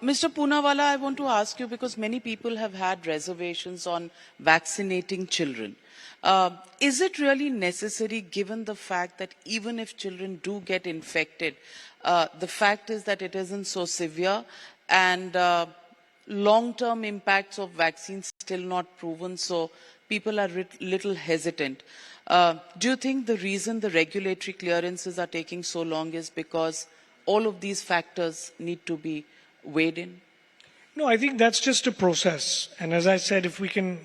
Mr. Poonawalla, I want to ask you, because many people have had reservations on vaccinating children. Is it really necessary, given the fact that even if children do get infected, the fact is that it isn't so severe, and long-term impacts of vaccines still not proven, so people are little hesitant. Do you think the reason the regulatory clearances are taking so long is because all of these factors need to be weighed in? No, I think that's just a process. And as I said, if we can,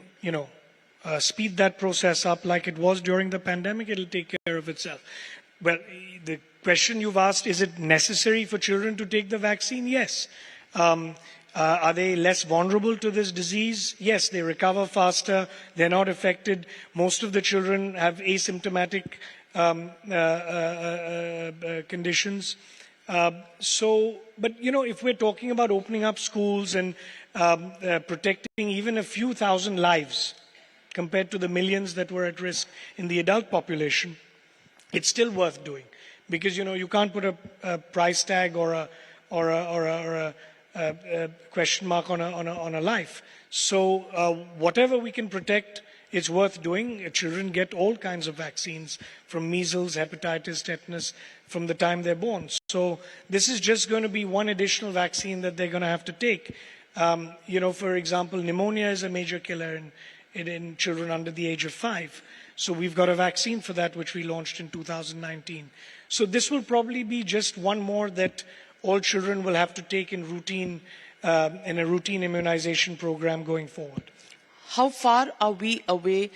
speed that process up like it was during the pandemic, it'll take care of itself. Well, the question you've asked, is it necessary for children to take the vaccine? Yes. Are they less vulnerable to this disease? Yes, they recover faster. They're not affected. Most of the children have asymptomatic conditions. But if we're talking about opening up schools and protecting even a few thousand lives compared to the millions that were at risk in the adult population, it's still worth doing, because you can't put a price tag or a question mark on a life. So whatever we can protect, it's worth doing. Children get all kinds of vaccines, from measles, hepatitis, tetanus, from the time they're born. So this is just going to be one additional vaccine that they're going to have to take. For example, pneumonia is a major killer in children under the age of 5. So we've got a vaccine for that, which we launched in 2019. So this will probably be just one more that all children will have to take in a routine immunization program going forward. How far are we away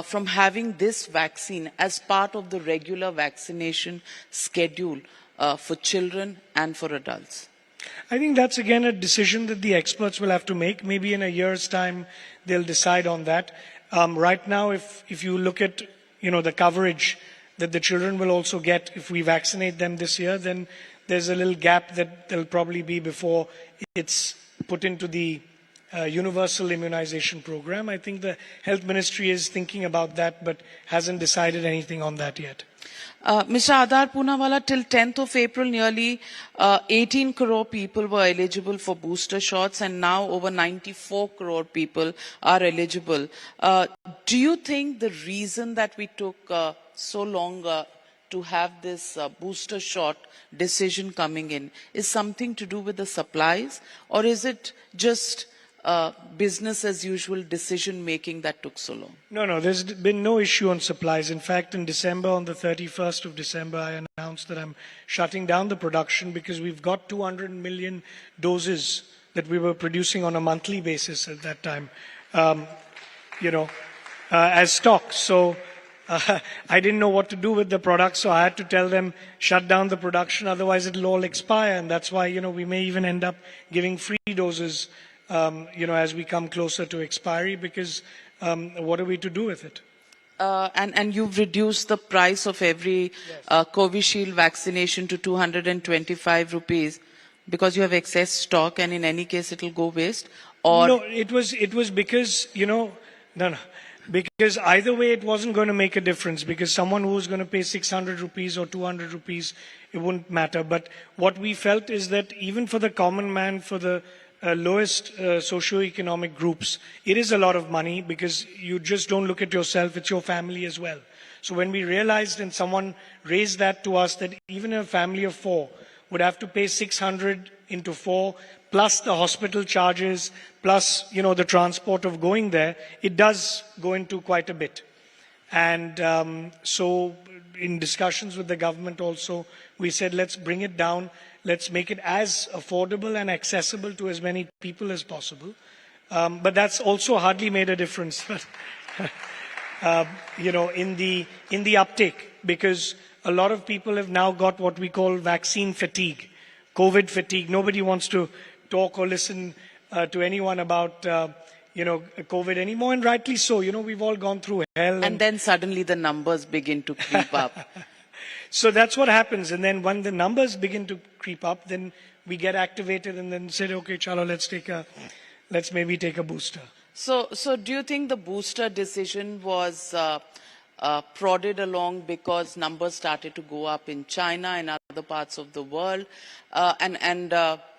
from having this vaccine as part of the regular vaccination schedule for children and for adults? I think that's again a decision that the experts will have to make. Maybe in a year's time they'll decide on that. Right now, if you look at the coverage that the children will also get if we vaccinate them this year, then there's a little gap that there'll probably be before it's put into the universal immunization program. I think the health ministry is thinking about that, but hasn't decided anything on that yet. Mr. Adar Poonawalla, till 10th of April, nearly 18 crore people were eligible for booster shots, and now over 94 crore people are eligible. Do you think the reason that we took so long to have this booster shot decision coming in is something to do with the supplies, or is it just business as usual decision making that took so long? No, there's been no issue on supplies. In fact, in December, on the 31st of December, I announced that I'm shutting down the production because we've got 200 million doses that we were producing on a monthly basis at that time, as stock. So I didn't know what to do with the product, so I had to tell them, shut down the production, otherwise it'll all expire. And that's why, we may even end up giving free doses as we come closer to expiry, because what are we to do with it? And you've reduced the price of every Covishield vaccination to 225 rupees because you have excess stock, and in any case it will go waste? Or no, it was because because either way it wasn't going to make a difference, because someone who was going to pay 600 rupees or 200 rupees, it wouldn't matter. But what we felt is that even for the common man, for the lowest socioeconomic groups, it is a lot of money, because you just don't look at yourself, it's your family as well. So when we realized, and someone raised that to us, that even a family of 4 would have to pay 600 into 4, plus the hospital charges, plus the transport of going there, it does go into quite a bit. And so in discussions with the government also, we said, let's bring it down. Let's make it as affordable and accessible to as many people as possible. But that's also hardly made a difference, in the uptake, because a lot of people have now got what we call vaccine fatigue, COVID fatigue. Nobody wants to talk or listen to anyone about COVID anymore, and rightly so. We've all gone through hell. And then suddenly the numbers begin to creep up. So that's what happens. And then when the numbers begin to creep up, then we get activated and then say, okay, chalo, let's maybe take a booster. So do you think the booster decision was prodded along because numbers started to go up in China and other parts of the world.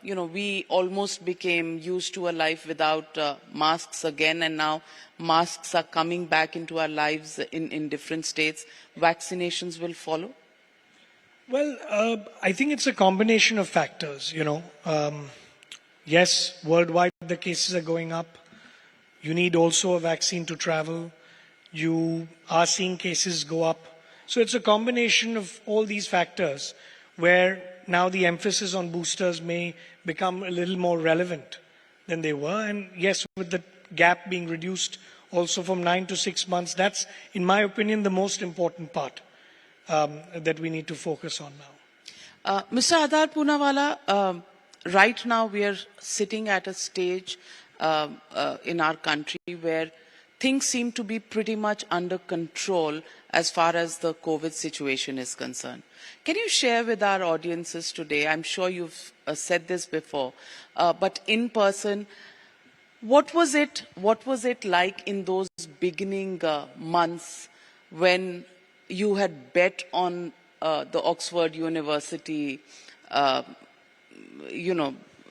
We almost became used to a life without masks again, and now masks are coming back into our lives in different states. Vaccinations will follow? Well, I think it's a combination of factors, yes, worldwide the cases are going up. You need also a vaccine to travel. You are seeing cases go up. So it's a combination of all these factors where now the emphasis on boosters may become a little more relevant than they were. And yes, with the gap being reduced also from 9 to 6 months, that's, in my opinion, the most important part that we need to focus on now. Mr. Adar Poonawalla, right now we are sitting at a stage in our country where things seem to be pretty much under control as far as the COVID situation is concerned. Can you share with our audiences today, I'm sure you've said this before, but in person, what was it like in those beginning months when you had bet on the Oxford University,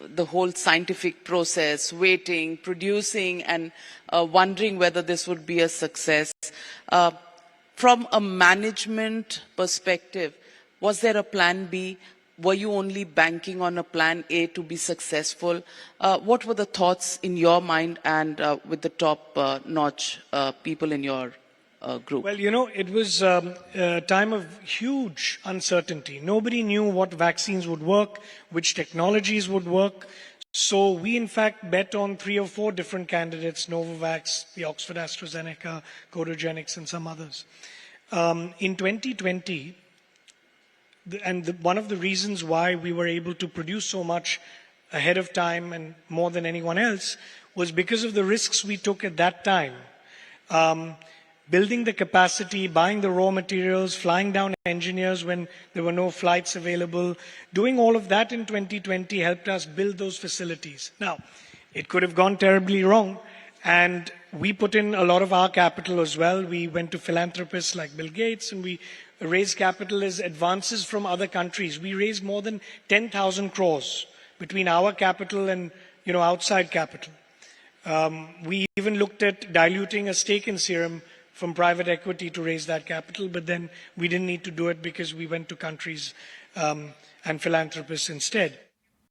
the whole scientific process, waiting, producing, and wondering whether this would be a success? From a management perspective, was there a plan B? Were you only banking on a plan A to be successful? What were the thoughts in your mind and with the top-notch people in your group? Well, it was a time of huge uncertainty. Nobody knew what vaccines would work, which technologies would work. So we, in fact, bet on 3 or 4 different candidates: Novavax, the Oxford AstraZeneca, Codagenix, and some others. In 2020, one of the reasons why we were able to produce so much ahead of time and more than anyone else was because of the risks we took at that time. Building the capacity, buying the raw materials, flying down engineers when there were no flights available, doing all of that in 2020 helped us build those facilities. Now, it could have gone terribly wrong, and we put in a lot of our capital as well. We went to philanthropists like Bill Gates, and we raised capital as advances from other countries. We raised more than 10,000 crores between our capital and outside capital. We even looked at diluting a stake in Serum from private equity to raise that capital, but then we didn't need to do it because we went to countries and philanthropists instead.